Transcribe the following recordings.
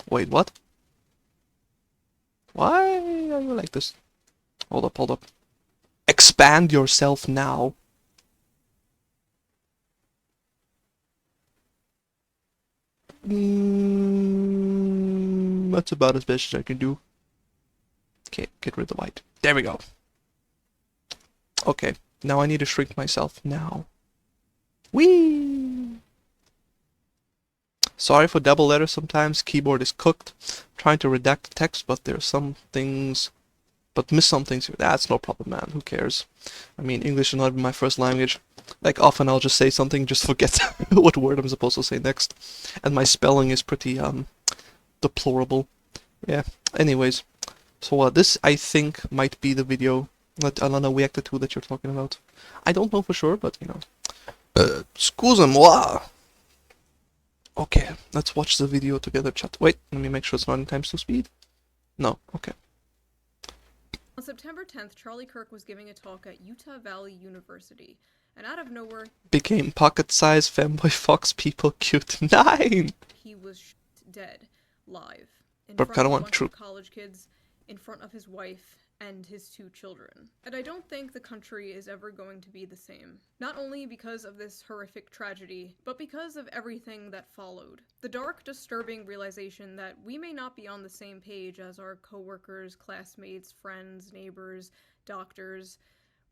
Wait, what? Why are you like this? Hold up, hold up. Expand yourself now. That's about as best as I can do. Okay, get rid of the white. There we go. Okay, now I need to shrink myself now. Whee! Sorry for double letters sometimes, keyboard is cooked. I'm trying to redact the text, but there's some things... But miss some things here. That's no problem, man. Who cares? I mean, English is not my first language. Like, often I'll just say something, just forget what word I'm supposed to say next. And my spelling is pretty, deplorable. Yeah, anyways. So, this, I think, might be the video that Alana reacted to that you're talking about. I don't know for sure, but, you know. Excuse-moi! Okay, let's watch the video together, chat. Wait, let me make sure it's not in times 2 speed. No, okay. On September 10th, Charlie Kirk was giving a talk at Utah Valley University, and out of nowhere, became pocket-sized femboy fox people cute 9! He was dead, live, in But front of a bunch true. of college kids, in front of his wife, and his 2 children. And I don't think the country is ever going to be the same. Not only because of this horrific tragedy, but because of everything that followed. The dark, disturbing realization that we may not be on the same page as our coworkers, classmates, friends, neighbors, doctors,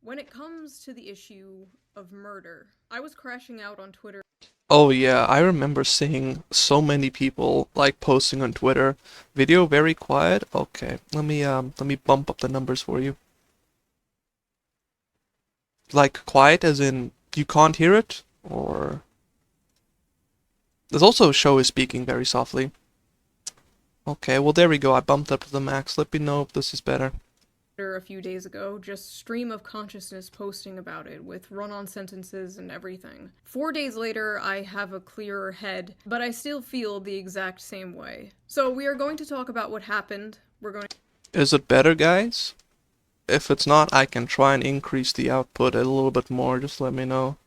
when it comes to the issue of murder. I was crashing out on Twitter. Oh yeah, I remember seeing so many people like posting on Twitter. Video very quiet. Okay, let me bump up the numbers for you. Like quiet as in you can't hear it, or there's also a show is speaking very softly. Okay, well there we go. I bumped up to the max. Let me know if this is better. A few days ago, just stream of consciousness posting about it with run-on sentences and everything. 4 days later, I have a clearer head, but I still feel the exact same way. So we are going to talk about what happened. We're going to... Is it better, guys? If it's not, I can try and increase the output a little bit more. Just let me know.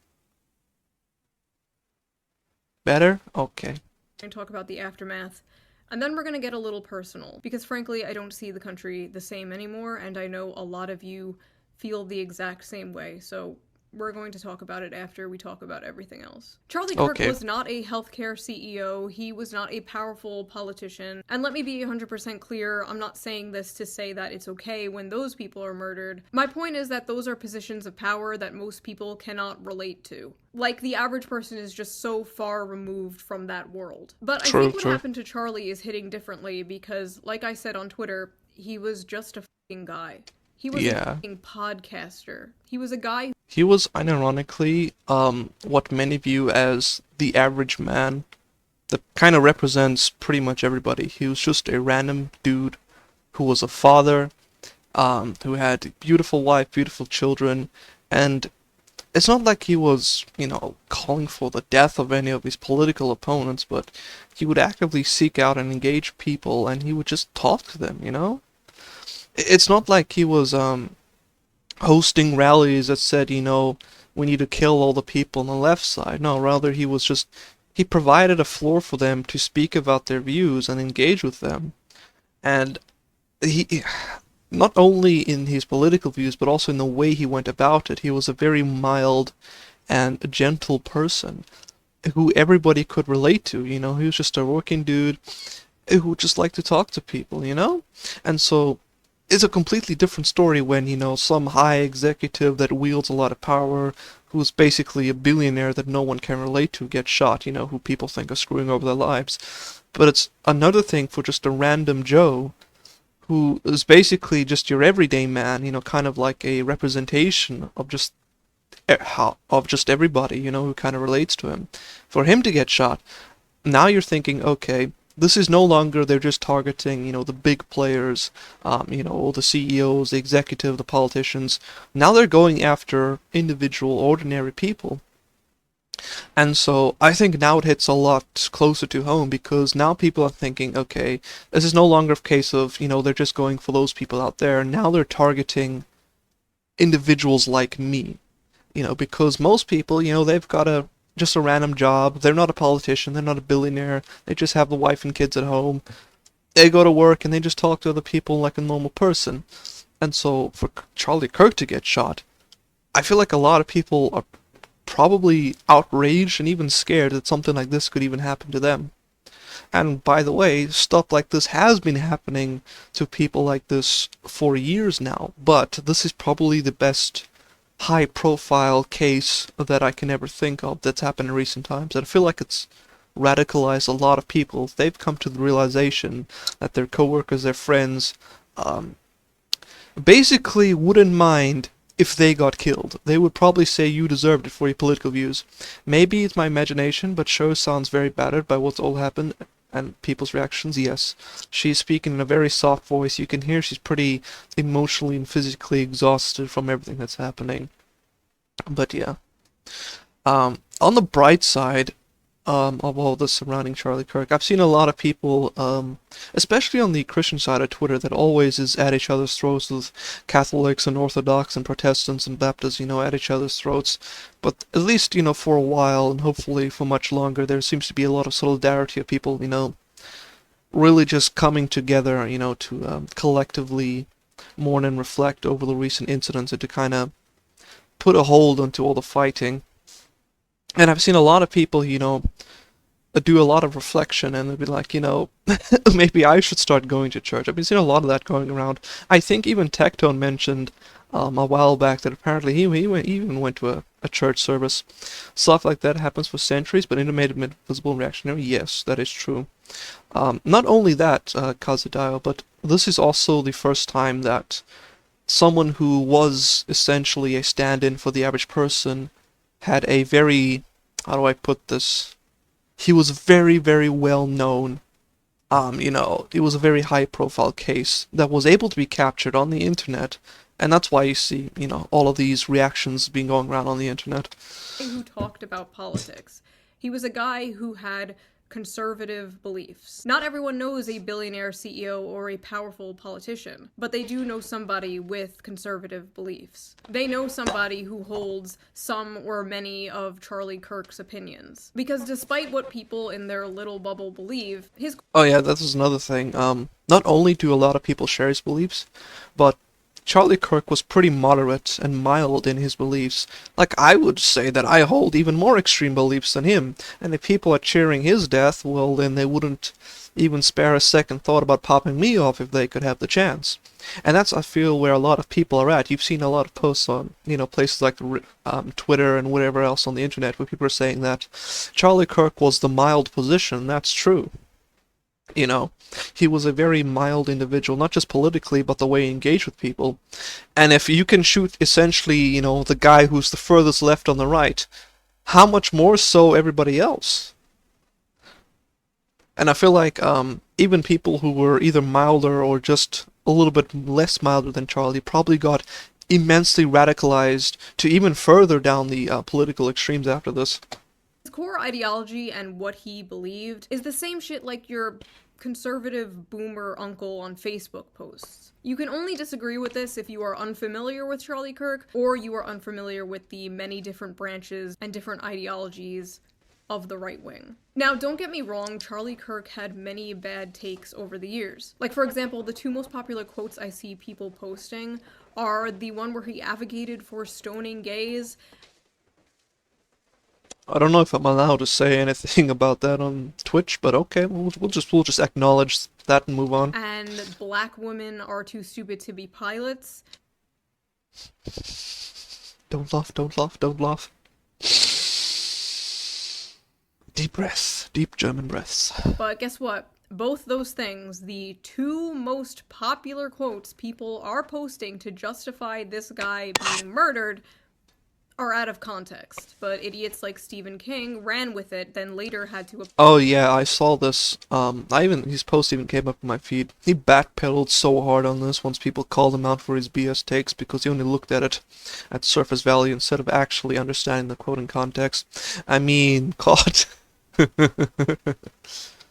Better? Okay. And talk about the aftermath. And then we're gonna get a little personal, because frankly, I don't see the country the same anymore, and I know a lot of you feel the exact same way, so we're going to talk about it after we talk about everything else. Charlie Kirk was not a healthcare CEO, he was not a powerful politician, and let me be 100% clear, I'm not saying this to say that it's okay when those people are murdered. My point is that those are positions of power that most people cannot relate to. Like, the average person is just so far removed from that world. But I think what happened to Charlie is hitting differently because, like I said on Twitter, he was just a f***ing guy. He was a f***ing podcaster. He was a guy. He was unironically, what many view as the average man. That kind of represents pretty much everybody. He was just a random dude who was a father, who had a beautiful wife, beautiful children, and it's not like he was, you know, calling for the death of any of his political opponents, but he would actively seek out and engage people, and he would just talk to them, you know? It's not like he was, hosting rallies that said, you know, we need to kill all the people on the left side. No, rather he was just, he provided a floor for them to speak about their views and engage with them. And he... not only in his political views, but also in the way he went about it. He was a very mild and gentle person who everybody could relate to, you know. He was just a working dude who just liked to talk to people, you know. And so it's a completely different story when, you know, some high executive that wields a lot of power, who's basically a billionaire that no one can relate to, gets shot, you know, who people think are screwing over their lives. But it's another thing for just a random Joe who is basically just your everyday man, you know, kind of like a representation of just everybody, you know, who kind of relates to him. For him to get shot, now you're thinking, okay, this is no longer they're just targeting, you know, the big players, you know, all the CEOs, the executive, the politicians. Now they're going after individual, ordinary people. And so I think now it hits a lot closer to home because now people are thinking, okay, this is no longer a case of, you know, they're just going for those people out there. Now they're targeting individuals like me, you know, because most people, you know, they've got just a random job. They're not a politician. They're not a billionaire. They just have the wife and kids at home. They go to work and they just talk to other people like a normal person. And so for Charlie Kirk to get shot, I feel like a lot of people are probably outraged and even scared that something like this could even happen to them. And by the way, stuff like this has been happening to people like this for years now, but this is probably the best high profile case that I can ever think of that's happened in recent times. And I feel like it's radicalized a lot of people. They've come to the realization that their coworkers, their friends, um, basically wouldn't mind if they got killed. They would probably say you deserved it for your political views. Maybe it's my imagination, but Show sounds very battered by what's all happened and people's reactions. Yes, she's speaking in a very soft voice. You can hear she's pretty emotionally and physically exhausted from everything that's happening. But yeah. On the bright side, of all this surrounding Charlie Kirk, I've seen a lot of people, especially on the Christian side of Twitter, that always is at each other's throats with Catholics and Orthodox and Protestants and Baptists, at each other's throats. But at least, for a while, and hopefully for much longer, there seems to be a lot of solidarity of people, really just coming together, to collectively mourn and reflect over the recent incidents and to kind of put a hold onto all the fighting. And I've seen a lot of people, do a lot of reflection and they'll be like, maybe I should start going to church. I've been seeing a lot of that going around. I think even Tectone mentioned a while back that apparently he even went to a church service. Stuff like that happens for centuries, but intermittent visible and reactionary, yes, that is true. Not only that, Kazudayo, but this is also the first time that someone who was essentially a stand-in for the average person had a very, how do I put this? He was very, very well known. It was a very high profile case that was able to be captured on the internet, and that's why you see, all of these reactions being going around on the internet. Who talked about politics. He was a guy who had conservative beliefs. Not everyone knows a billionaire CEO or a powerful politician, but they do know somebody with conservative beliefs. They know somebody who holds some or many of Charlie Kirk's opinions. Because despite what people in their little bubble believe, his... Oh yeah, that was another thing. Not only do a lot of people share his beliefs, but Charlie Kirk was pretty moderate and mild in his beliefs. Like, I would say that I hold even more extreme beliefs than him, and if people are cheering his death, well, then they wouldn't even spare a second thought about popping me off if they could have the chance. And that's, I feel, where a lot of people are at. You've seen a lot of posts on, places like Twitter and whatever else on the internet where people are saying that Charlie Kirk was the mild position. That's true. He was a very mild individual, not just politically, but the way he engaged with people. And if you can shoot essentially, the guy who's the furthest left on the right, how much more so everybody else? And I feel like even people who were either milder or just a little bit less milder than Charlie probably got immensely radicalized to even further down the political extremes after this. His core ideology and what he believed is the same shit like your conservative boomer uncle on Facebook posts. You can only disagree with this if you are unfamiliar with Charlie Kirk, or you are unfamiliar with the many different branches and different ideologies of the right wing. Now, don't get me wrong, Charlie Kirk had many bad takes over the years. Like, for example, the two most popular quotes I see people posting are the one where he advocated for stoning gays. I don't know if I'm allowed to say anything about that on Twitch, but okay, we'll just acknowledge that and move on. And black women are too stupid to be pilots. Don't laugh, don't laugh, don't laugh. Deep breaths, deep German breaths. But guess what? Both those things, the two most popular quotes people are posting to justify this guy being murdered, are out of context, but idiots like Stephen King ran with it, then later had to... Oh yeah, I saw this. His post even came up in my feed. He backpedaled so hard on this once people called him out for his BS takes because he only looked at it at surface value instead of actually understanding the quote in context. I mean, God.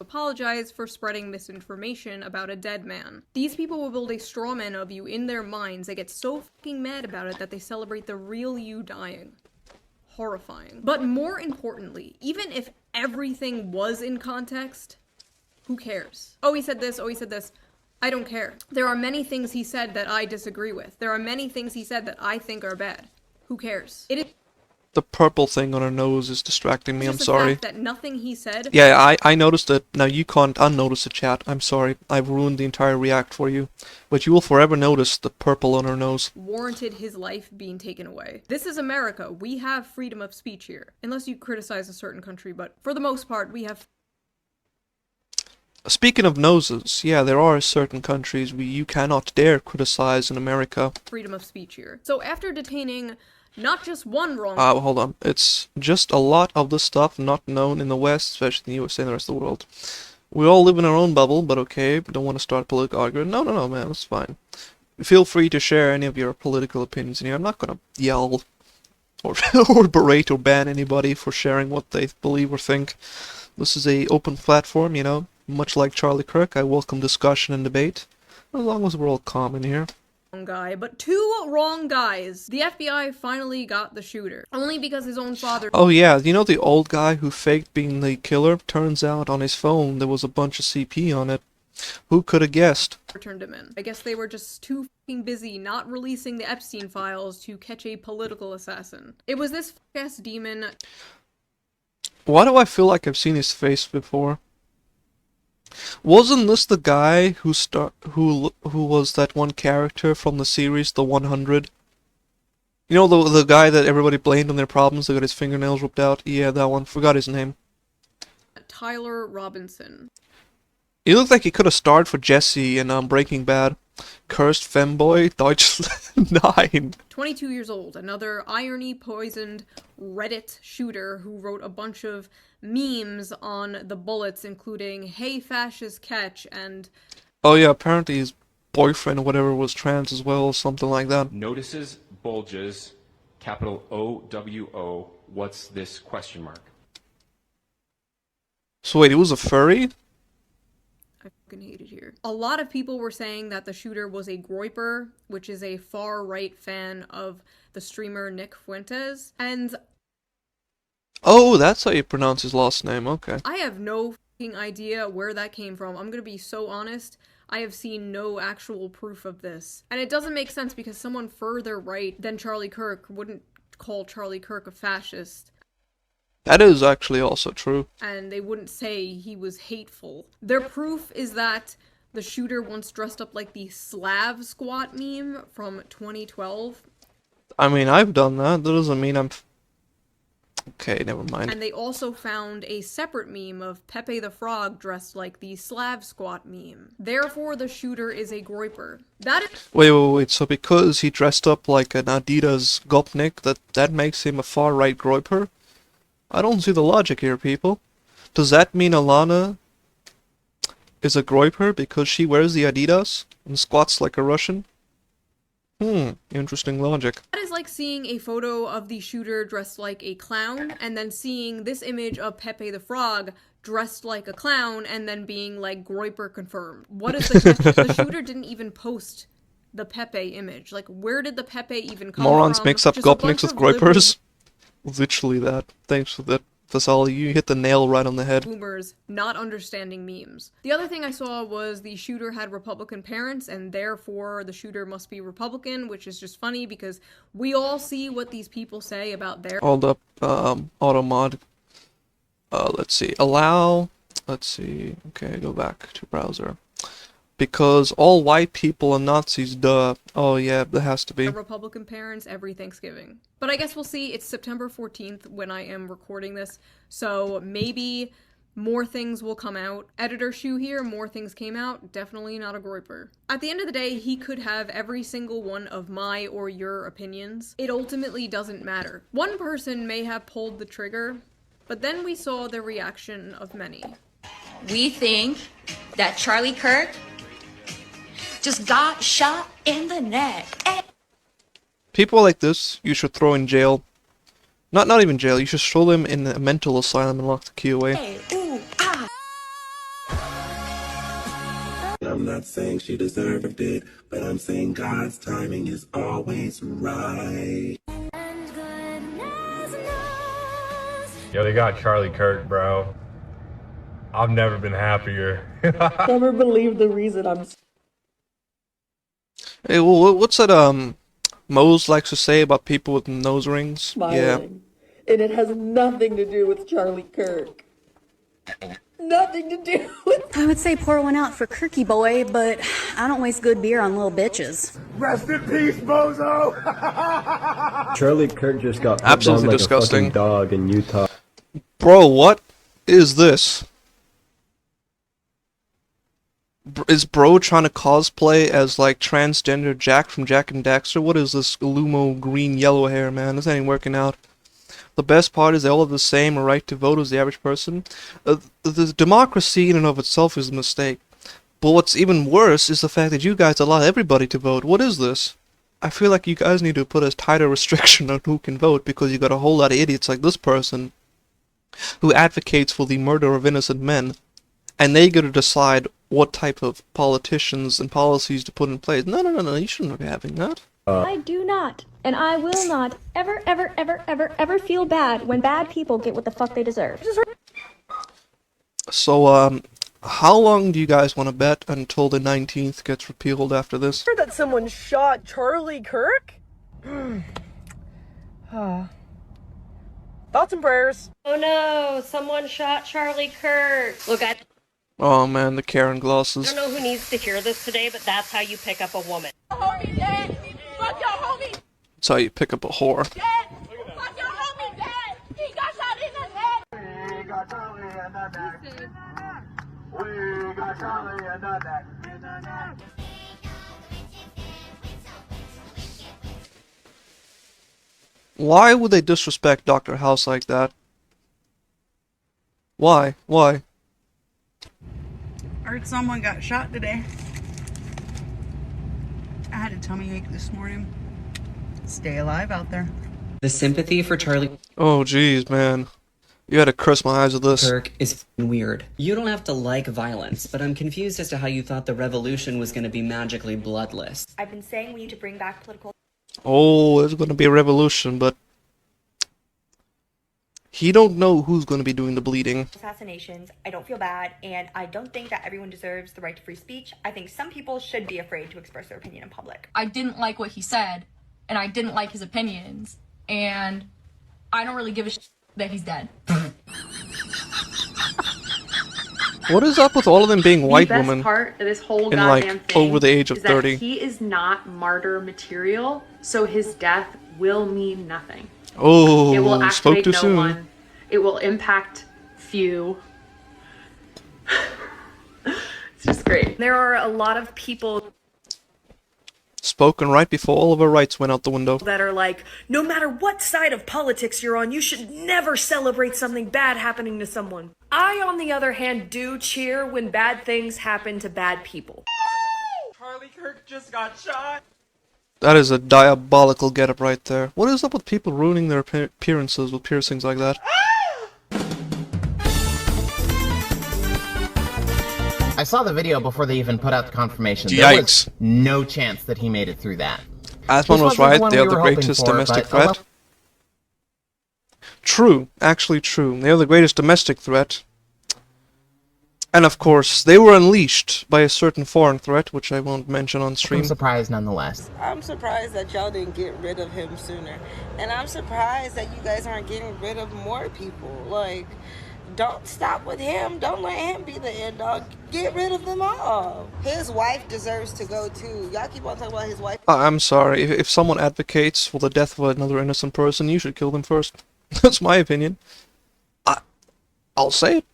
Apologize for spreading misinformation about a dead man. These people will build a straw man of you in their minds. They get so fucking mad about it that they celebrate the real you dying. Horrifying. But more importantly, even if everything was in context, Who cares? Oh, he said this. Oh, he said this. I don't care. There are many things he said that I disagree with. There are many things he said that I think are bad. Who cares? It is The purple thing on her nose is distracting me, I'm just the sorry. fact that nothing he said Yeah, I noticed it. Now you can't unnotice it, chat. I'm sorry. I've ruined the entire react for you. But you will forever notice the purple on her nose. warranted his life being taken away. This is America. We have freedom of speech here. Unless you criticize a certain country, but for the most part, we have Speaking of noses, yeah, there are certain countries you cannot dare criticize in America. freedom of speech here. So after detaining not just one wrong Hold on. It's just a lot of the stuff not known in the West, especially in the USA and the rest of the world. We all live in our own bubble, but okay, don't want to start a political argument. No, man, that's fine. Feel free to share any of your political opinions in here. I'm not gonna yell or, or berate or ban anybody for sharing what they believe or think. This is a open platform, you know. Much like Charlie Kirk, I welcome discussion and debate, as long as we're all calm in here. guy, but two wrong guys. The FBI finally got the shooter. Only because his own father Oh yeah, you know the old guy who faked being the killer? Turns out on his phone there was a bunch of CP on it. Who could have guessed? turned him in. I guess they were just too fucking busy not releasing the Epstein files to catch a political assassin. It was this ass demon. Why do I feel like I've seen his face before? Wasn't this the guy who was that one character from the series, The 100? You know, the guy that everybody blamed on their problems, that got his fingernails ripped out? Yeah, that one. Forgot his name. Tyler Robinson. He looked like he could have starred for Jesse in Breaking Bad. Cursed femboy, Deutschland 9. 22 years old, another irony-poisoned Reddit shooter who wrote a bunch of memes on the bullets, including "Hey fascist catch" and Oh yeah, apparently his boyfriend or whatever was trans as well, something like that. Notices bulges, capital O-W-O, what's this question mark? So wait, he was a furry? I fucking hate it here. A lot of people were saying that the shooter was a groiper, which is a far-right fan of the streamer Nick Fuentes, and Oh, that's how you pronounce his last name, okay. I have no fucking idea where that came from. I'm gonna be so honest. I have seen no actual proof of this. And it doesn't make sense because someone further right than Charlie Kirk wouldn't call Charlie Kirk a fascist. That is actually also true. And they wouldn't say he was hateful. Their proof is that the shooter once dressed up like the Slav squat meme from 2012. I mean, I've done that. That doesn't mean I'm... Okay, never mind. And they also found a separate meme of Pepe the Frog dressed like the Slav squat meme. Therefore, the shooter is a groiper. That is... Wait. So because he dressed up like an Adidas Gopnik, that makes him a far-right groiper? I don't see the logic here, people. Does that mean Alana is a groiper because she wears the Adidas and squats like a Russian? Interesting logic. That is like seeing a photo of the shooter dressed like a clown, and then seeing this image of Pepe the Frog dressed like a clown, and then being like, groiper confirmed. What is the the shooter didn't even post the Pepe image. Like, where did the Pepe even come Morons from? mix up Just a Gopniks bunch with of liberal groipers. Literally that. Thanks for that, Vasali. You hit the nail right on the head. boomers not understanding memes. The other thing I saw was the shooter had Republican parents, and therefore the shooter must be Republican, which is just funny because we all see what these people say about their... Hold up, automod. Let's see. Allow. Let's see. Okay, go back to browser. Because all white people are Nazis, duh. Oh yeah, there has to be. Republican parents every Thanksgiving. But I guess we'll see. It's September 14th when I am recording this, so maybe more things will come out. Editor Shoe here, more things came out. Definitely not a groiper. At the end of the day, he could have every single one of my or your opinions. It ultimately doesn't matter. One person may have pulled the trigger, but then we saw the reaction of many. We think that Charlie Kirk just got shot in the neck. People like this, you should throw in jail. Not even jail, you should throw them in a mental asylum and lock the key away. Hey, ooh, ah. I'm not saying she deserved it, but I'm saying God's timing is always right. Yo, they got Charlie Kirk, bro. I've never been happier. Never believe the reason I'm Hey, well, what's that, Mose likes to say about people with nose rings? Yeah. smiling. And it has nothing to do with Charlie Kirk. Nothing to do with... I would say pour one out for Kirky boy, but I don't waste good beer on little bitches. Rest in peace, bozo! Charlie Kirk just got put Absolutely down like disgusting. a fucking dog in Utah. Bro, what is this? Is bro trying to cosplay as like transgender Jack from Jack and Daxter? What is this Lumo green yellow hair, man? This ain't working out. The best part is they all have the same right to vote as the average person. The democracy in and of itself is a mistake. But what's even worse is the fact that you guys allow everybody to vote. What is this? I feel like you guys need to put a tighter restriction on who can vote, because you got a whole lot of idiots like this person who advocates for the murder of innocent men, and they get to decide what type of politicians and policies to put in place. No, you shouldn't be having that. I do not, and I will not ever feel bad when bad people get what the fuck they deserve. So, how long do you guys want to bet until the 19th gets repealed after this? Heard that someone shot Charlie Kirk? Thoughts and prayers. Oh no, someone shot Charlie Kirk. Look, I Oh man, the Karen glasses. don't know who needs to hear this today, but that's how you pick up a woman. Homie dead. Fuck your homie That's how you pick up a whore. dead. Fuck your homie dead. He got shot in the head. We got Charlie in the neck. We got Charlie in the neck. Why would they disrespect Dr. House like that? Why? Why? Heard someone got shot today. I had a tummy ache this morning. Stay alive out there. The sympathy for Charlie Oh jeez, man. You had to curse my eyes with this. Kirk is weird. You don't have to like violence, but I'm confused as to how you thought the revolution was going to be magically bloodless. I've been saying we need to bring back political Oh, there's gonna be a revolution, but he don't know who's gonna be doing the bleeding. assassinations. I don't feel bad, and I don't think that everyone deserves the right to free speech. I think some people should be afraid to express their opinion in public. I didn't like what he said, and I didn't like his opinions, and I don't really give a shit that he's dead. What is up with all of them being white the best women part of this whole and goddamn like thing over the age of is that 30? he is not martyr material, so his death will mean nothing. Oh, It will spoke activate too no soon. one. It will impact few. It's just great. There are a lot of people Spoken right before all of our rights went out the window. that are like, no matter what side of politics you're on, you should never celebrate something bad happening to someone. I, on the other hand, do cheer when bad things happen to bad people. Charlie Kirk just got shot. That is a diabolical getup right there. What is up with people ruining their appearances with piercings like that? I saw the video before they even put out the confirmation. Yikes. There was no chance that he made it through that. Asmon was right, one they we are the were hoping greatest for, domestic but, oh threat. True, actually true. They are the greatest domestic threat. And of course, they were unleashed by a certain foreign threat, which I won't mention on stream. I'm surprised nonetheless. I'm surprised that y'all didn't get rid of him sooner. And I'm surprised that you guys aren't getting rid of more people. Like, don't stop with him. Don't let him be the end dog. Get rid of them all. His wife deserves to go too. Y'all keep on talking about his wife. I'm sorry, if someone advocates for the death of another innocent person, you should kill them first. That's my opinion. I'll say it.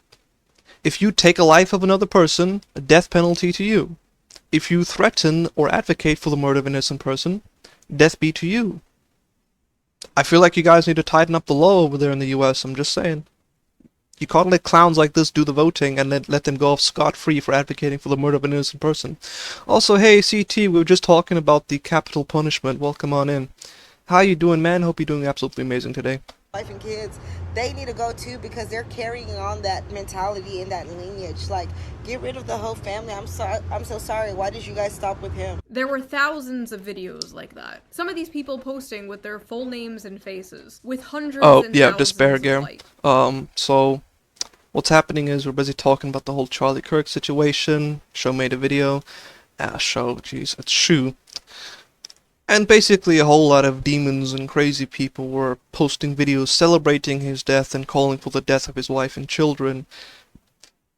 If you take a life of another person, a death penalty to you. If you threaten or advocate for the murder of an innocent person, death be to you. I feel like you guys need to tighten up the law over there in the US, I'm just saying. You can't let clowns like this do the voting and let them go off scot-free for advocating for the murder of an innocent person. Also, hey, CT, we were just talking about the capital punishment. Welcome on in. How you doing, man? Hope you're doing absolutely amazing today. Wife and kids, they need to go too because they're carrying on that mentality and that lineage. Like, get rid of the whole family. I'm so sorry. Why did you guys stop with him? There were thousands of videos like that. Some of these people posting with their full names and faces, with hundreds Oh, and yeah, thousands despair of gear. likes. So, what's happening is we're busy talking about the whole Charlie Kirk situation. Show made a video. It's Shoe. And basically a whole lot of demons and crazy people were posting videos celebrating his death and calling for the death of his wife and children.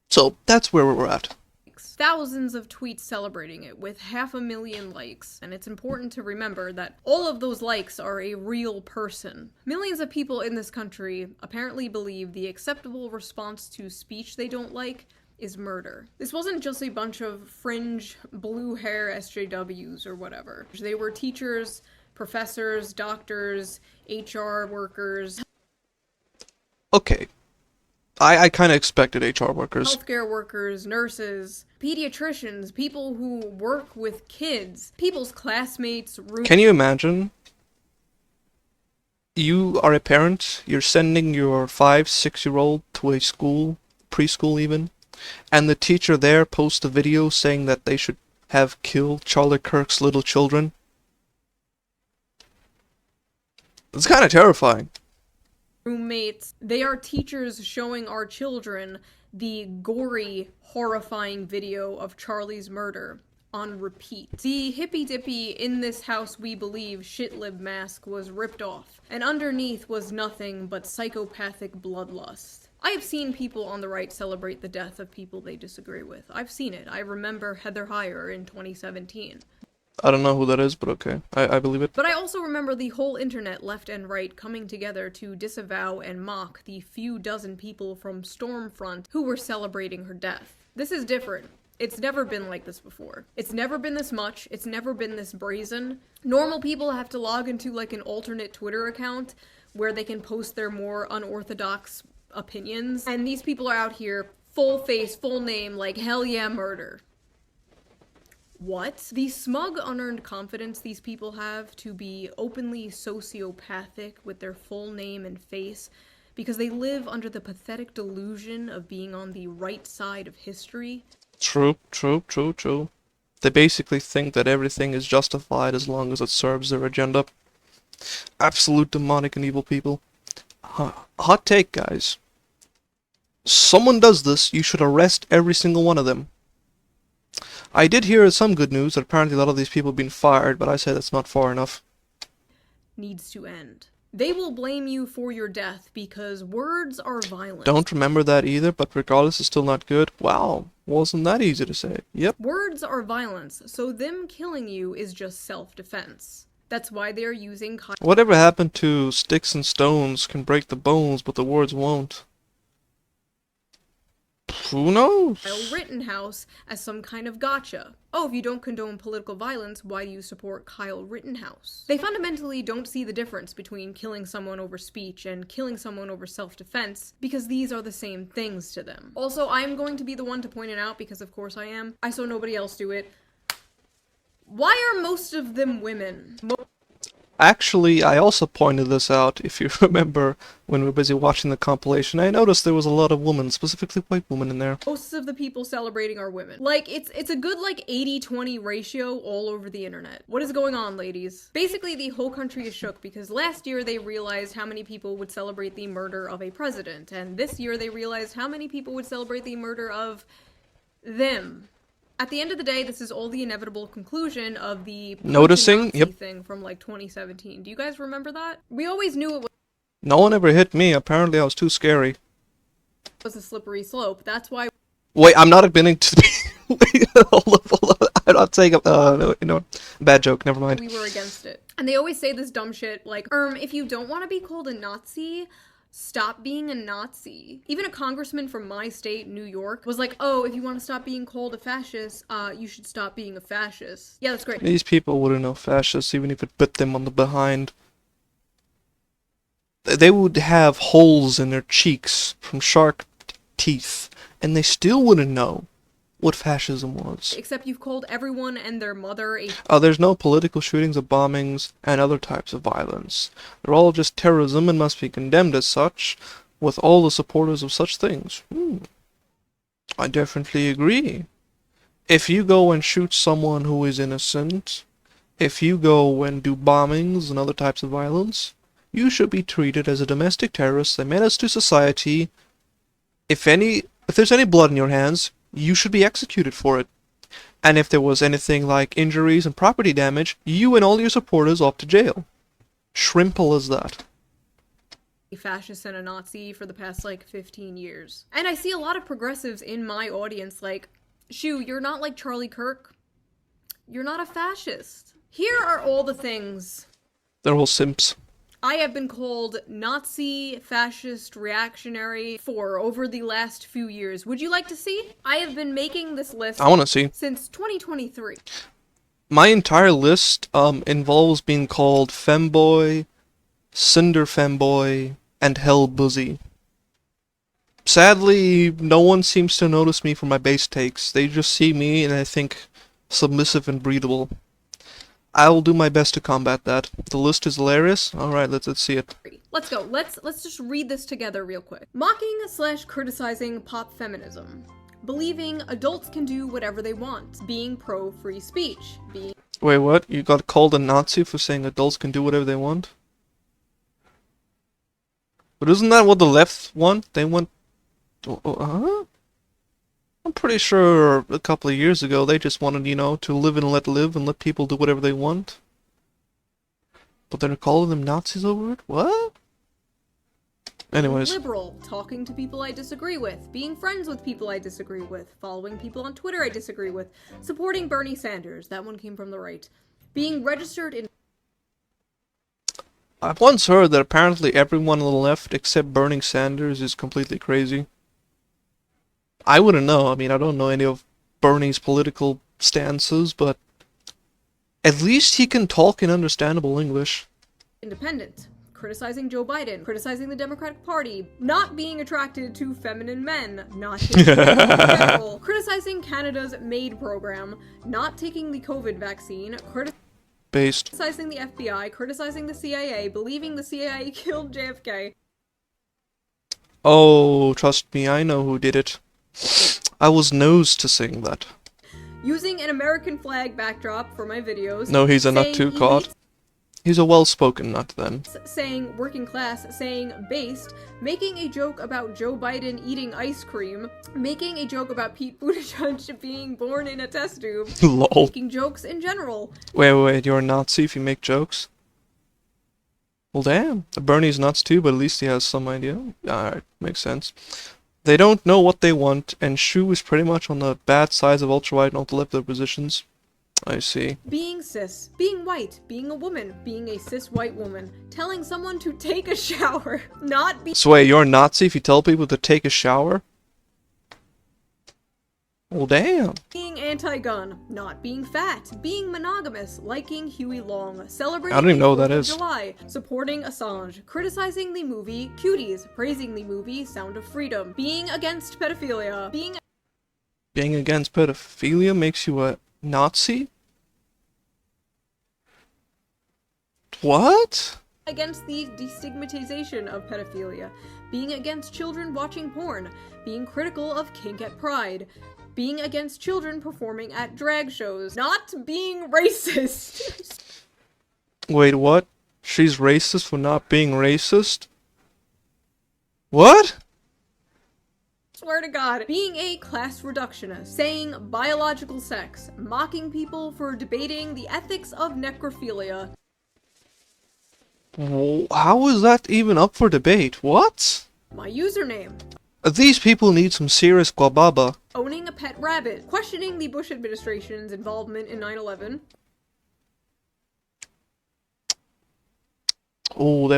So that's where we're at. Thousands of tweets celebrating it with 500,000 likes, and it's important to remember that all of those likes are a real person. Millions of people in this country apparently believe the acceptable response to speech they don't like is murder. This wasn't just a bunch of fringe blue hair SJWs or whatever. They were teachers, professors, doctors, HR workers. Okay. I kind of expected HR workers. Healthcare workers, nurses, pediatricians, people who work with kids, people's classmates. Can you imagine? You are a parent, you're sending your 5-6-year-old to a school, preschool even, and the teacher there posts a video saying that they should have killed Charlie Kirk's little children. It's kind of terrifying. Roommates. They are teachers showing our children the gory, horrifying video of Charlie's murder on repeat. The hippy-dippy "in this house we believe" shitlib mask was ripped off, and underneath was nothing but psychopathic bloodlust. I have seen people on the right celebrate the death of people they disagree with. I've seen it. I remember Heather Heyer in 2017. I don't know who that is, but okay. I believe it. But I also remember the whole internet, left and right, coming together to disavow and mock the few dozen people from Stormfront who were celebrating her death. This is different. It's never been like this before. It's never been this much. It's never been this brazen. Normal people have to log into like an alternate Twitter account where they can post their more unorthodox opinions. And these people are out here, full face, full name, like hell yeah, murder. What? The smug, unearned confidence these people have to be openly sociopathic with their full name and face because they live under the pathetic delusion of being on the right side of history. True. They basically think that everything is justified as long as it serves their agenda. Absolute demonic and evil people. Hot take, guys. Someone does this, you should arrest every single one of them. I did hear some good news that apparently a lot of these people have been fired, but I say that's not far enough. Needs to end. They will blame you for your death because words are violent. Don't remember that either, but regardless, it's still not good. Wow, wasn't that easy to say. Yep. Words are violence, so them killing you is just self-defense. That's why they're using... Whatever happened to sticks and stones can break the bones, but the words won't. Who knows? Kyle Rittenhouse as some kind of gotcha. Oh, if you don't condone political violence, why do you support Kyle Rittenhouse? They fundamentally don't see the difference between killing someone over speech and killing someone over self-defense, because these are the same things to them. Also, I'm going to be the one to point it out, because of course I am. I saw nobody else do it. Why are most of them women? Actually, I also pointed this out, if you remember, when we were busy watching the compilation. I noticed there was a lot of women, specifically white women in there. Most of the people celebrating are women. Like, it's a good, like, 80-20 ratio all over the internet. What is going on, ladies? Basically, the whole country is shook because last year they realized how many people would celebrate the murder of a president, and this year they realized how many people would celebrate the murder of them. At the end of the day, this is all the inevitable conclusion of the noticing thing from like 2017. Do you guys remember that? We always knew it No one ever hit me. Apparently I was too scary. was a slippery slope. That's why... Wait, I'm not admitting to be... Wait, hold up. I'm not saying... no, bad joke, never mind. We were against it. And they always say this dumb shit like, if you don't want to be called a Nazi... stop being a Nazi. Even a congressman from my state, New York, was like, oh, if you want to stop being called a fascist, you should stop being a fascist. Yeah, that's great. These people wouldn't know fascists even if it bit them on the behind. They would have holes in their cheeks from shark teeth, and they still wouldn't know what fascism was. Except you've called everyone and their mother a... there's no political shootings or bombings and other types of violence. They're all just terrorism and must be condemned as such, with all the supporters of such things. I definitely agree. If you go and shoot someone who is innocent, if you go and do bombings and other types of violence, you should be treated as a domestic terrorist, a menace to society, If there's any blood in your hands, you should be executed for it. And if there was anything like injuries and property damage, you and all your supporters off to jail. Shrimple as that. A fascist and a Nazi for the past, like, 15 years. And I see a lot of progressives in my audience like, Shoe, you're not like Charlie Kirk. You're not a fascist. Here are all the things. They're all simps. I have been called Nazi, fascist, reactionary for over the last few years. Would you like to see? I have been making this list I want to see. Since 2023. My entire list involves being called femboy, cinder femboy, and hellbuzzy. Sadly, no one seems to notice me for my base takes. They just see me and I think submissive and breedable. I will do my best to combat that. The list is hilarious. Alright, let's see it. Let's go. Let's just read this together real quick. Mocking/criticizing pop feminism. Believing adults can do whatever they want. Being pro-free speech. Wait, what? You got called a Nazi for saying adults can do whatever they want? But isn't that what the left want? They want... Huh? I'm pretty sure a couple of years ago they just wanted, you know, to live and let people do whatever they want. But they're calling them Nazis over it? What? Anyways. Liberal, talking to people I disagree with, being friends with people I disagree with, following people on Twitter I disagree with, supporting Bernie Sanders, that one came from the right, being registered in... I've once heard that apparently everyone on the left except Bernie Sanders is completely crazy. I wouldn't know. I mean, I don't know any of Bernie's political stances, but at least he can talk in understandable English. Independent, criticizing Joe Biden, criticizing the Democratic Party, not being attracted to feminine men, not taking in general, criticizing Canada's MAID program, not taking the COVID vaccine, criticizing the FBI, criticizing the CIA, believing the CIA killed JFK. Oh, trust me, I know who did it. I was nosed to saying that. Using an American flag backdrop for my videos. No, he's a nut too, God. He's a well-spoken nut, then. Saying working class, saying based, making a joke about Joe Biden eating ice cream, making a joke about Pete Buttigieg being born in a test tube, Lol. making jokes in general. Wait, you're a Nazi if you make jokes? Well, damn. Bernie's nuts too, but at least he has some idea. Alright, makes sense. They don't know what they want, and Shoe is pretty much on the bad sides of ultra-wide and ultra-left positions. I see. Being cis, being white, being a woman, being a cis white woman, telling someone to take a shower, not be- So wait, you're a Nazi if you tell people to take a shower? Well, damn. Being anti-gun, not being fat, being monogamous, liking Huey Long, celebrating I don't even know what that the 4th of is. July, supporting Assange, criticizing the movie Cuties, praising the movie Sound of Freedom, being against pedophilia, Being against pedophilia makes you a Nazi? What? against the destigmatization of pedophilia, being against children watching porn, being critical of kink at Pride, being against children performing at drag shows, not being racist. Wait, what? She's racist for not being racist? What? Swear to God. Being a class reductionist, saying biological sex, mocking people for debating the ethics of necrophilia. How is that even up for debate? What? My username. These people need some serious guababa. Owning a pet rabbit. Questioning the Bush administration's involvement in 9/11. Oh, they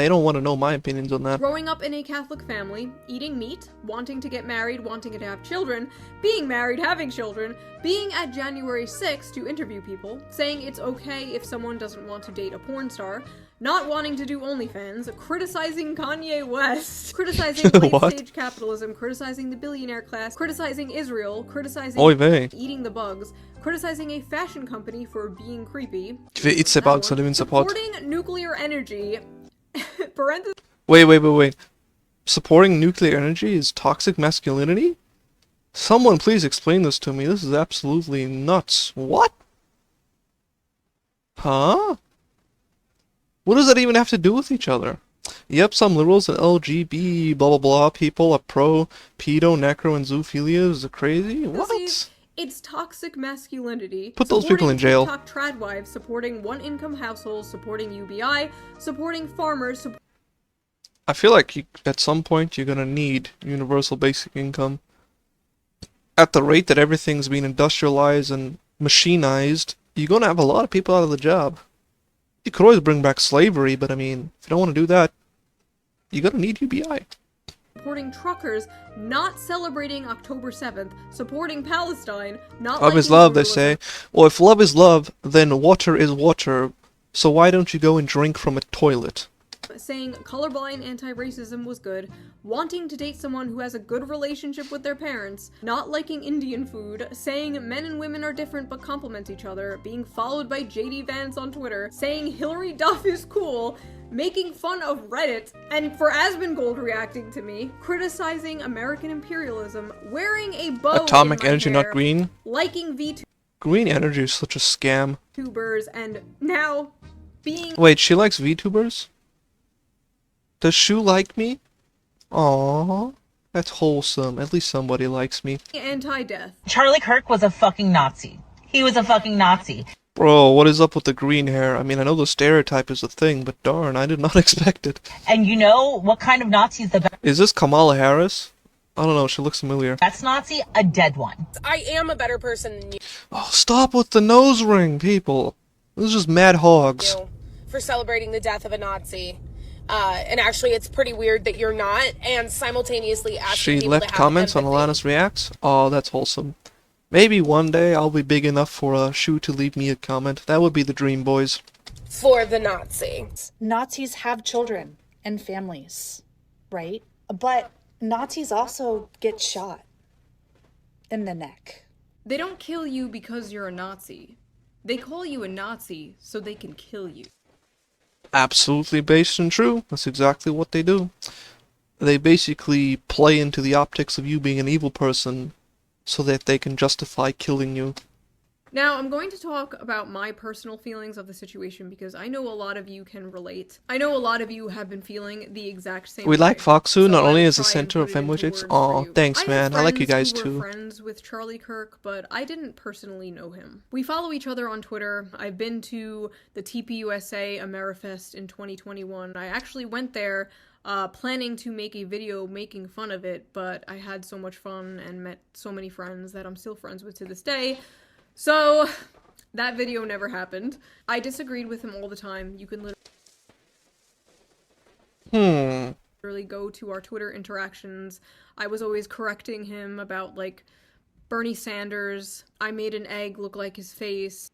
don't want to know my opinions on that. Growing up in a Catholic family, eating meat, wanting to get married, wanting to have children, being married, having children, being at January 6th to interview people, saying it's okay if someone doesn't want to date a porn star, not wanting to do OnlyFans, criticizing Kanye West, criticizing late-stage capitalism, criticizing the billionaire class, criticizing Israel, criticizing eating the bugs, criticizing a fashion company for being creepy, supporting nuclear energy, Wait. Supporting nuclear energy is toxic masculinity? Someone please explain this to me. This is absolutely nuts. What? Huh? What does that even have to do with each other? Yep, some liberals and LGB blah blah blah people are pro pedo, necro, and zoophilia. Is it crazy? What? It's toxic masculinity. Put those people in jail. TikTok trad wives, supporting one-income households, supporting UBI, supporting farmers. I feel like at some point you're gonna need universal basic income. At the rate that everything's being industrialized and machinized, you're gonna have a lot of people out of the job. You could always bring back slavery, but I mean, if you don't want to do that, you're gonna need UBI. Supporting truckers, not celebrating October 7th, supporting Palestine, not Love is love, they say. Well, if love is love, then water is water. So why don't you go and drink from a toilet? Saying colorblind anti-racism was good, wanting to date someone who has a good relationship with their parents, not liking Indian food, saying men and women are different but complement each other, being followed by JD Vance on Twitter, saying Hillary Duff is cool, making fun of Reddit, and for Asmongold reacting to me, criticizing American imperialism, wearing a bow Atomic in my energy, hair, not green. liking VTubers, Green energy is such a scam. and now being— Wait, she likes VTubers? Does Shoe like me? Aww, that's wholesome. At least somebody likes me. anti-death. Charlie Kirk was a fucking Nazi. He was a fucking Nazi. Bro, what is up with the green hair? I mean, I know the stereotype is a thing, but darn, I did not expect it. And you know what kind of Nazi is the best? Is this Kamala Harris? I don't know, she looks familiar. That's Nazi, a dead one. I am a better person than you. Oh, stop with the nose ring, people. This is just mad hogs. For celebrating the death of a Nazi. And actually, it's pretty weird that you're not, and simultaneously asking She people left to have comments on empathy. Alanis Reacts? Oh, that's wholesome. Maybe one day I'll be big enough for a Shoe to leave me a comment. That would be the dream, boys. For the Nazi. Nazis have children and families, right? But Nazis also get shot in the neck. They don't kill you because you're a Nazi. They call you a Nazi so they can kill you. Absolutely based and true. That's exactly what they do. They basically play into the optics of you being an evil person so that they can justify killing you. Now, I'm going to talk about my personal feelings of the situation because I know a lot of you can relate. I know a lot of you have been feeling the exact same We way. like Foxu not So only I as a will try and center of put it into Femwitches. words Aw, for you. thanks, man. I like you guys friends who were too. friends with Charlie Kirk, but I didn't personally know him. We follow each other on Twitter. I've been to the TPUSA Amerifest in 2021. I actually went there planning to make a video making fun of it, but I had so much fun and met so many friends that I'm still friends with to this day. So that video never happened. I disagreed with him all the time. You can literally go to our Twitter interactions. I was always correcting him about, like, Bernie Sanders. I made an egg look like his face.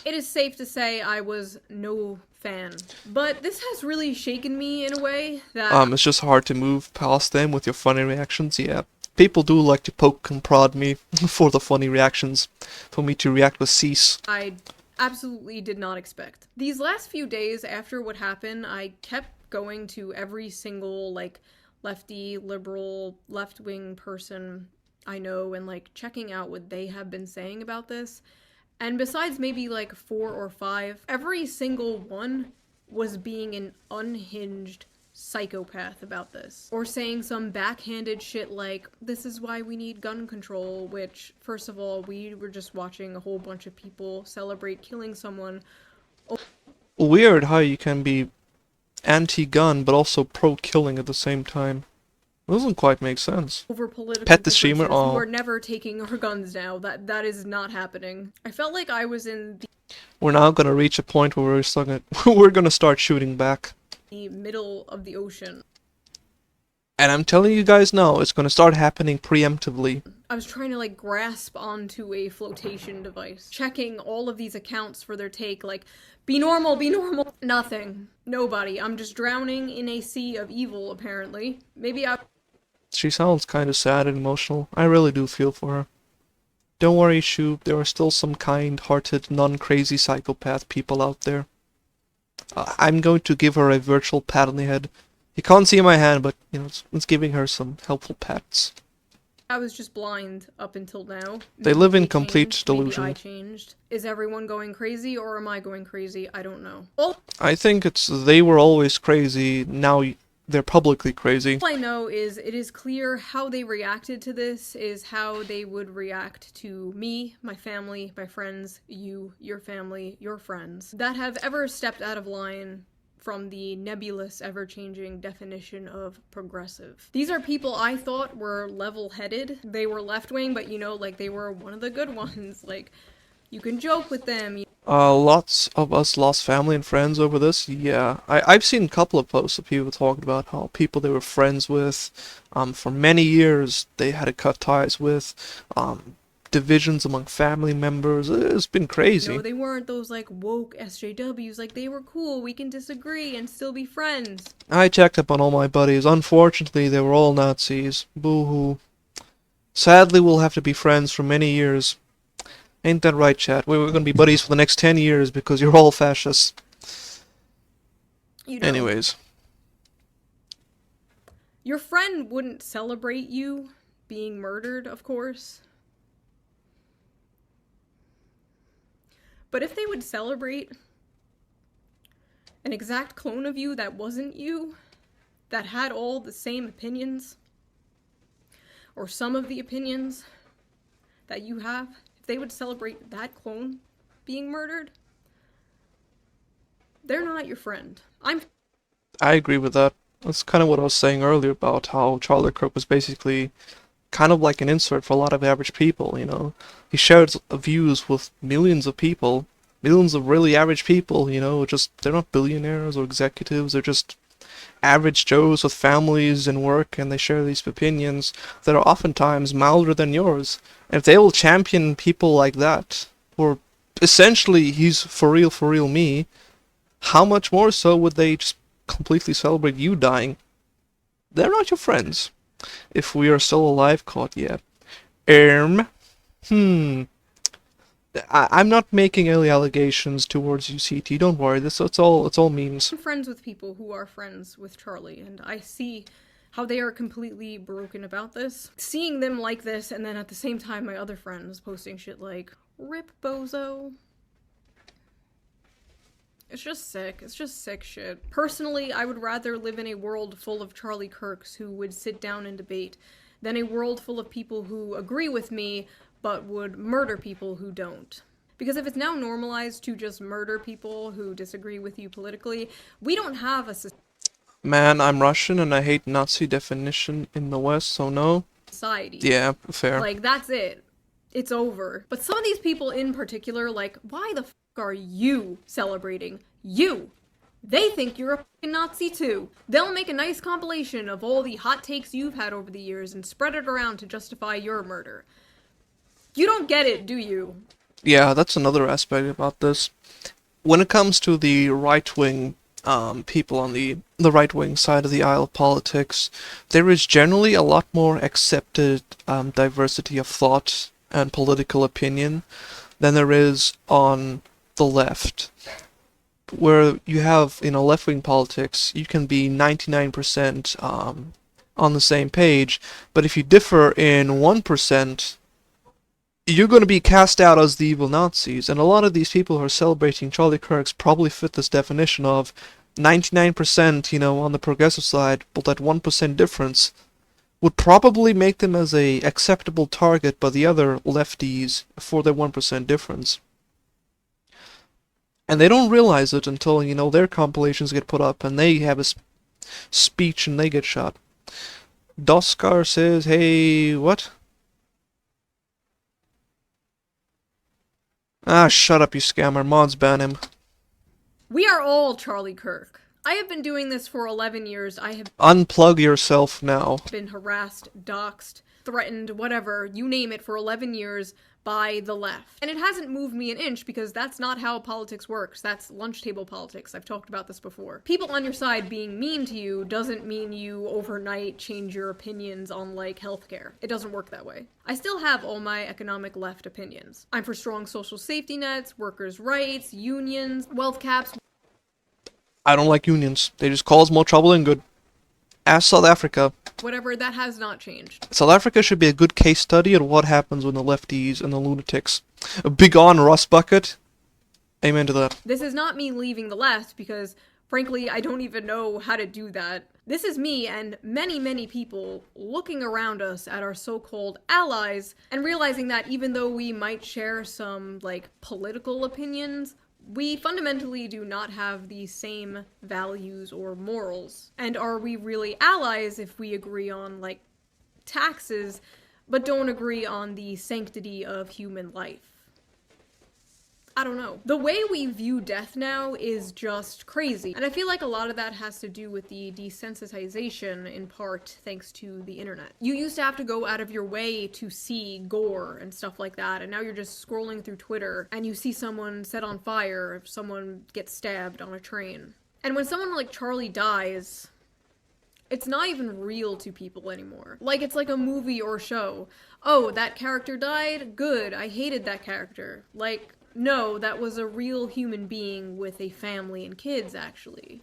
It is safe to say I was no fan. But this has really shaken me in a way that— It's just hard to move past them with your funny reactions, yeah. People do like to poke and prod me for the funny reactions, for me to react with cease. I absolutely did not expect. These last few days after what happened, I kept going to every single, like, lefty, liberal, left-wing person I know and, like, checking out what they have been saying about this. And besides maybe, like, 4 or 5, every single one was being an unhinged psychopath about this. Or saying some backhanded shit like, this is why we need gun control, which, first of all, we were just watching a whole bunch of people celebrate killing someone. Weird how you can be anti-gun but also pro-killing at the same time. It doesn't quite make sense. Over political Pet the streamer. differences. Oh. You are never taking our guns now. That is not happening. I felt like I was in We're now gonna reach a point where we're gonna start shooting back. the middle of the ocean. And I'm telling you guys now, it's gonna start happening preemptively. I was trying to, like, grasp onto a flotation device. Checking all of these accounts for their take, like, be normal, be normal. Nothing. Nobody. I'm just drowning in a sea of evil, apparently. Maybe I— She sounds kinda sad and emotional. I really do feel for her. Don't worry, Shoe, there are still some kind-hearted, non-crazy psychopath people out there. I'm going to give her a virtual pat on the head. You can't see my hand, but, you know, it's giving her some helpful pats. I was just blind up until now. They live in complete delusion. Maybe I changed. Is everyone going crazy or am I going crazy? I don't know. I think it's they were always crazy, now they're publicly crazy. All I know is it is clear how they reacted to this is how they would react to me, my family, my friends, you, your family, your friends, that have ever stepped out of line from the nebulous, ever-changing definition of progressive. These are people I thought were level-headed. They were left-wing, but you know, like, they were one of the good ones. Like, you can joke with them. Lots of us lost family and friends over this, yeah. I've seen a couple of posts of people talking about how people they were friends with, for many years, they had to cut ties with, divisions among family members. It's been crazy. No, they weren't those, like, woke SJWs. Like, they were cool, we can disagree and still be friends. I checked up on all my buddies. Unfortunately, they were all Nazis. Boo-hoo. Sadly, we'll have to be friends for many years. Ain't that right, chat? We're gonna be buddies for the next 10 years because you're all fascists. You know, anyways. Your friend wouldn't celebrate you being murdered, of course. But if they would celebrate an exact clone of you that wasn't you, that had all the same opinions, or some of the opinions that you have, if they would celebrate that clone being murdered, they're not your friend. I agree with that. That's kind of what I was saying earlier about how Charlie Kirk was basically kind of like an insert for a lot of average people, you know. He shared views with millions of people, millions of really average people, you know, just, they're not billionaires or executives, they're just average Joes with families and work, and they share these opinions that are oftentimes milder than yours. And if they will champion people like that, or essentially, he's for real me, how much more so would they just completely celebrate you dying? They're not your friends. If we are still alive, caught yet. I'm not making any allegations towards you, CT. Don't worry. It's all memes. I'm friends with people who are friends with Charlie, and I see how they are completely broken about this. Seeing them like this, and then at the same time, my other friends posting shit like, "Rip Bozo." It's just sick. It's just sick shit. Personally, I would rather live in a world full of Charlie Kirks who would sit down and debate than a world full of people who agree with me but would murder people who don't. Because if it's now normalized to just murder people who disagree with you politically, we don't have a Man, I'm Russian and I hate Nazi definition in the West, so no. society. Yeah, fair. Like, that's it. It's over. But some of these people in particular, like, why the f*** are you celebrating? You! They think you're a fucking Nazi too. They'll make a nice compilation of all the hot takes you've had over the years and spread it around to justify your murder. You don't get it, do you? Yeah, that's another aspect about this. When it comes to the right-wing people on the right-wing side of the aisle of politics, there is generally a lot more accepted diversity of thought and political opinion than there is on the left. Where you have, you know, left-wing politics, you can be 99% on the same page, but if you differ in 1%, you're going to be cast out as the evil Nazis, and a lot of these people who are celebrating Charlie Kirk's probably fit this definition of 99%, you know, on the progressive side, but that 1% difference would probably make them as a acceptable target by the other lefties for their 1% difference. And they don't realize it until, you know, their compilations get put up and they have a speech and they get shot. Doskar says, hey, what? Ah, shut up, you scammer. Mods ban him. We are all Charlie Kirk. I have been doing this for 11 years. I have Unplug yourself now. been harassed, doxxed, threatened, whatever, you name it, for 11 years by the left. And it hasn't moved me an inch because that's not how politics works. That's lunch table politics. I've talked about this before. People on your side being mean to you doesn't mean you overnight change your opinions on, like, healthcare. It doesn't work that way. I still have all my economic left opinions. I'm for strong social safety nets, workers' rights, unions, wealth caps. I don't like unions. They just cause more trouble than good. As South Africa, Whatever, that has not changed. South Africa should be a good case study of what happens when the lefties and the lunatics. Big on Rust Bucket. Amen to that. This is not me leaving the left, because frankly, I don't even know how to do that. This is me and many, many people looking around us at our so-called allies and realizing that even though we might share some, like, political opinions, we fundamentally do not have the same values or morals. And are we really allies if we agree on, like, taxes, but don't agree on the sanctity of human life? I don't know. The way we view death now is just crazy. And I feel like a lot of that has to do with the desensitization, in part thanks to the internet. You used to have to go out of your way to see gore and stuff like that, and now you're just scrolling through Twitter and you see someone set on fire if someone gets stabbed on a train. And when someone like Charlie dies, it's not even real to people anymore. Like, it's like a movie or show. Oh, that character died? Good, I hated that character. Like, no, that was a real human being with a family and kids, actually.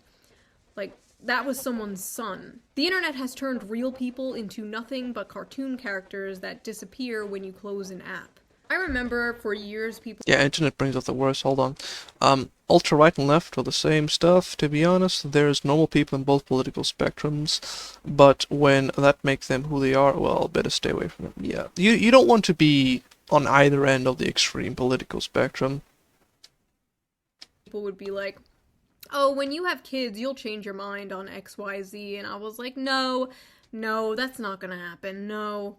Like, that was someone's son. The internet has turned real people into nothing but cartoon characters that disappear when you close an app. I remember for years people— Yeah, internet brings up the worst, hold on. Ultra-right and left are the same stuff, to be honest. There's normal people in both political spectrums, but when that makes them who they are, well, better stay away from them. Yeah, you don't want to be on either end of the extreme political spectrum. People would be like, oh, when you have kids, you'll change your mind on XYZ, and I was like, no, that's not gonna happen, no.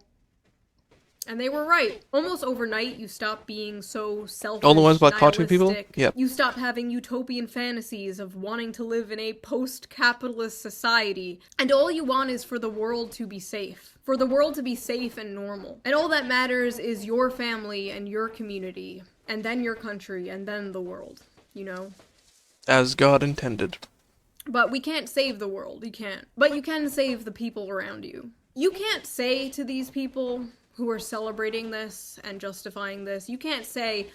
And they were right. Almost overnight, you stop being so selfish, All the ones about cartoon people? nihilistic. Yep. You stop having utopian fantasies of wanting to live in a post-capitalist society. And all you want is for the world to be safe. For the world to be safe and normal. And all that matters is your family and your community. And then your country, and then the world. You know? As God intended. But we can't save the world. You can't. But you can save the people around you. You can't say to these people who are celebrating this and justifying this, you can't say,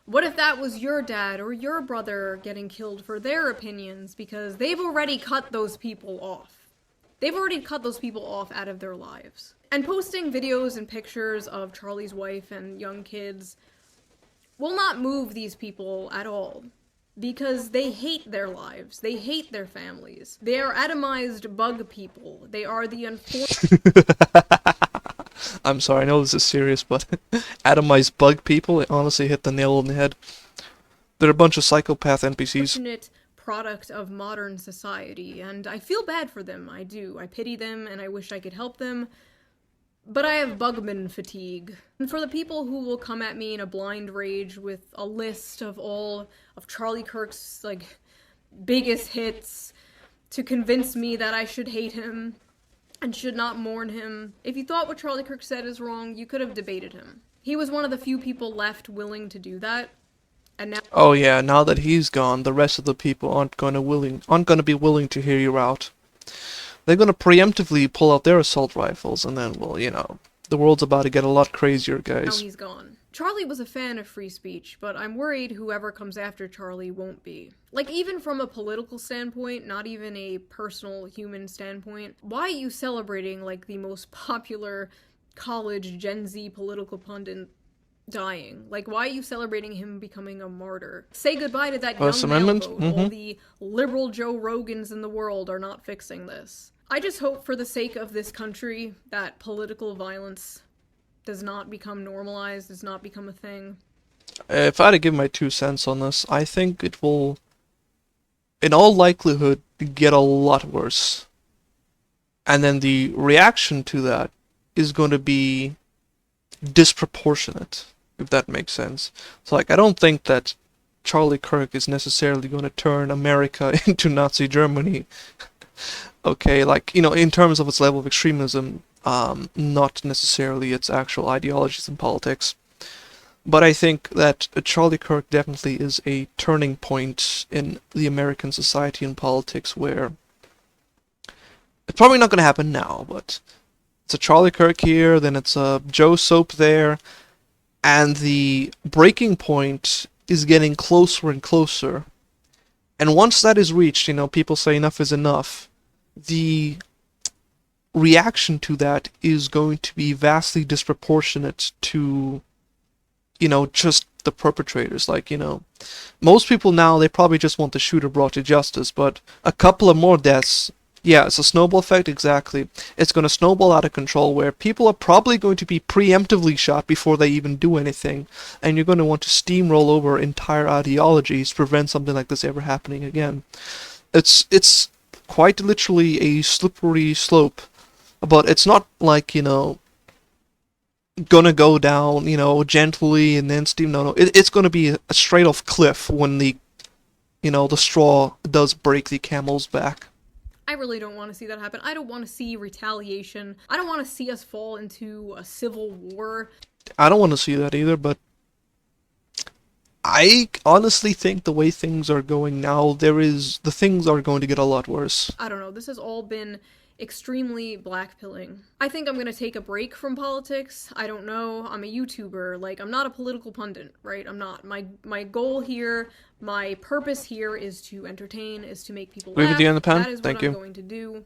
what if that was your dad or your brother getting killed for their opinions, because they've already cut those people off. They've already cut those people off out of their lives. And posting videos and pictures of Charlie's wife and young kids will not move these people at all. Because they hate their lives. They hate their families. They are atomized bug people. They are the unfortunate— I'm sorry, I know this is serious, but atomized bug people, it honestly hit the nail on the head. They're a bunch of psychopath NPCs. Product of modern society, and I feel bad for them, I do. I pity them, and I wish I could help them. But I have bugman fatigue. And for the people who will come at me in a blind rage with a list of all of Charlie Kirk's, like, biggest hits to convince me that I should hate him and should not mourn him. If you thought what Charlie Kirk said is wrong, you could have debated him. He was one of the few people left willing to do that. And now— Oh yeah, now that he's gone, the rest of the people aren't gonna be willing to hear you out. They're gonna preemptively pull out their assault rifles, and then, well, you know, the world's about to get a lot crazier, guys. Now he's gone. Charlie was a fan of free speech, but I'm worried whoever comes after Charlie won't be. Like, even from a political standpoint, not even a personal human standpoint, why are you celebrating, like, the most popular college Gen Z political pundit dying? Like, why are you celebrating him becoming a martyr? Say goodbye to that First young male Amendment? vote. All the liberal Joe Rogans in the world are not fixing this. I just hope for the sake of this country that political violence does not become normalized, does not become a thing. If I had to give my 2 cents on this, I think it will, in all likelihood, get a lot worse. And then the reaction to that is going to be disproportionate, if that makes sense. So, like, I don't think that Charlie Kirk is necessarily going to turn America into Nazi Germany. Okay, like, you know, in terms of its level of extremism, not necessarily its actual ideologies and politics. But I think that Charlie Kirk definitely is a turning point in the American society and politics where it's probably not going to happen now, but it's a Charlie Kirk here, then it's a Joe Soap there, and the breaking point is getting closer and closer. And once that is reached, you know, people say enough is enough. The reaction to that is going to be vastly disproportionate to, you know, just the perpetrators. Like, you know, most people now, they probably just want the shooter brought to justice, but a couple of more deaths, yeah, it's a snowball effect, exactly. It's going to snowball out of control where people are probably going to be preemptively shot before they even do anything, and you're going to want to steamroll over entire ideologies to prevent something like this ever happening again. It's quite literally a slippery slope, but it's not like, you know, gonna go down, you know, gently and then steam. No, it's gonna be a straight off cliff when the, you know, the straw does break the camel's back. I really don't want to see that happen. I don't want to see retaliation. I don't want to see us fall into a civil war. I don't want to see that either, but I honestly think the way things are going now, the things are going to get a lot worse. I don't know. This has all been extremely blackpilling. I think I'm gonna take a break from politics. I don't know. I'm a YouTuber. Like, I'm not a political pundit, right? I'm not. My goal here, my purpose here is to entertain, is to make people laugh. Leave it in the pen. That is Thank what you. I'm going to do.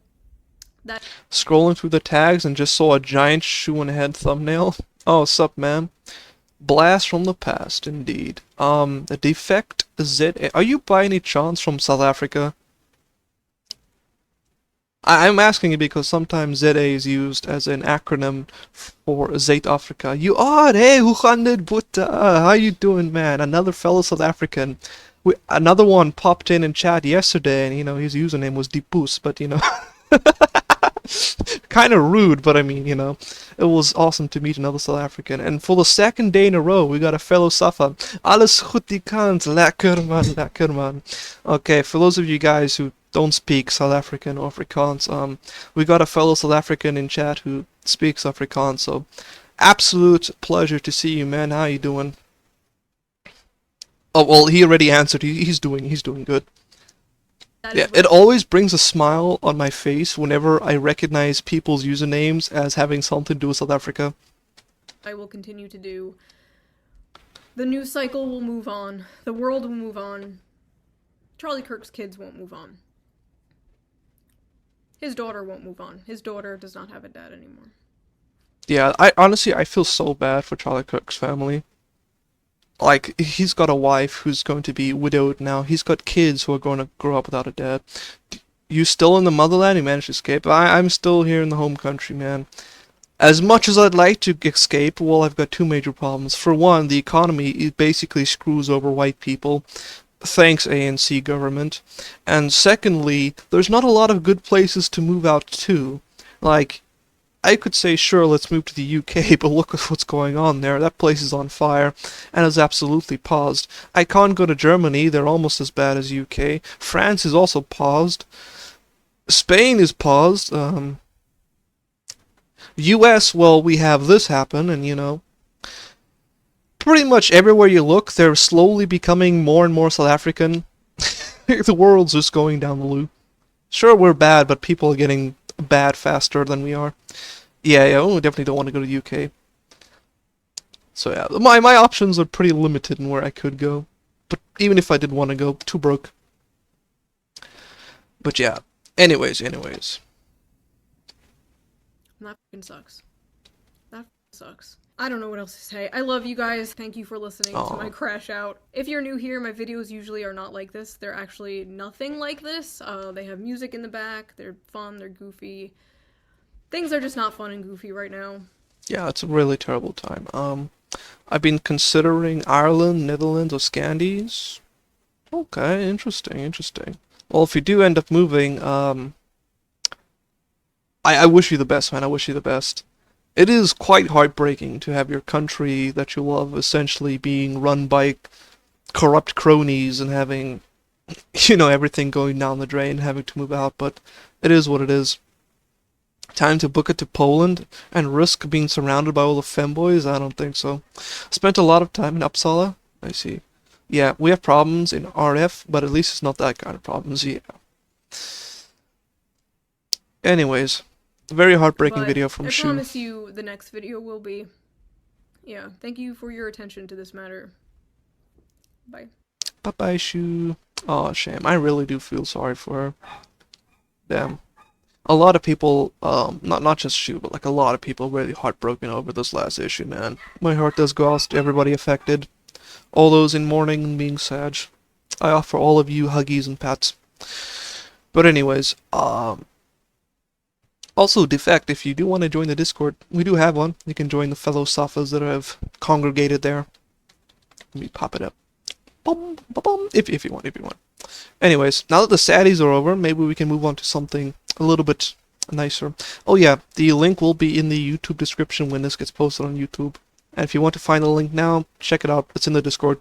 That. Scrolling through the tags and just saw a giant Shoe0nHead thumbnail. Oh, sup, man? Blast from the past, indeed. A defect ZA. Are you by any chance from South Africa? I'm asking it because sometimes ZA is used as an acronym for Zuid-Afrika. You are, hey, hoe gaan dit, Boeta? How you doing, man? Another fellow South African. Another one popped in chat yesterday, and, you know, his username was Dipoes, but, you know... kind of rude, but I mean, you know, it was awesome to meet another South African. And for the second day in a row, we got a fellow Safa. Alles goed die kant. Lekker man, lekker man. Okay, for those of you guys who don't speak South African or Afrikaans, we got a fellow South African in chat who speaks Afrikaans, so absolute pleasure to see you, man. How you doing? Oh, well, he already answered. He's doing good. Yeah, it always brings a smile on my face whenever I recognize people's usernames as having something to do with South Africa. I will continue to do. The news cycle will move on. The world will move on. Charlie Kirk's kids won't move on. His daughter won't move on. His daughter does not have a dad anymore. Yeah, I feel so bad for Charlie Kirk's family. Like, he's got a wife who's going to be widowed now. He's got kids who are going to grow up without a dad. You still in the motherland? You managed to escape? I'm still here in the home country, man. As much as I'd like to escape, well, I've got two major problems. For one, the economy, it basically screws over white people. Thanks, ANC government. And secondly, there's not a lot of good places to move out to. Like, I could say, sure, let's move to the UK, but look at what's going on there. That place is on fire, and is absolutely paused. I can't go to Germany, they're almost as bad as UK. France is also paused. Spain is paused. US, well, we have this happen, and, you know, pretty much everywhere you look, they're slowly becoming more and more South African. The world's just going down the loop. Sure, we're bad, but people are getting bad faster than we are. Yeah, we definitely don't want to go to the UK. So yeah, my options are pretty limited in where I could go. But even if I did want to go, too broke. But yeah, anyways. That fucking sucks. That sucks. I don't know what else to say. I love you guys. Thank you for listening to my crash out. If you're new here, my videos usually are not like this. They're actually nothing like this. They have music in the back. They're fun. They're goofy. Things are just not fun and goofy right now. Yeah, it's a really terrible time. I've been considering Ireland, Netherlands, or Scandies. Okay, interesting. Well, if you do end up moving, I wish you the best, man. I wish you the best. It is quite heartbreaking to have your country that you love essentially being run by corrupt cronies and having, you know, everything going down the drain, having to move out, but it is what it is. Time to book it to Poland and risk being surrounded by all the femboys? I don't think so. Spent a lot of time in Uppsala. I see. Yeah, we have problems in RF, but at least it's not that kind of problems, yeah. Anyways, very heartbreaking video from Shoe. I promise you the next video will be. Yeah, thank you for your attention to this matter. Bye. Bye-bye, Shoe. Aw, shame. I really do feel sorry for her. Damn. a lot of people, not just Shoe, but like a lot of people, really heartbroken over this last issue, man. My heart does go out to everybody affected, all those in mourning and being sad. I offer all of you huggies and pats. But anyways, also, Defect, if you do want to join the Discord, we do have one. You can join the fellow Safas that have congregated there. Let me pop it up. Boom, boom, boom, if you want. Anyways, now that the saddies are over, maybe we can move on to something a little bit nicer. Oh yeah, the link will be in the YouTube description when this gets posted on YouTube. And if you want to find the link now, check it out. It's in the Discord.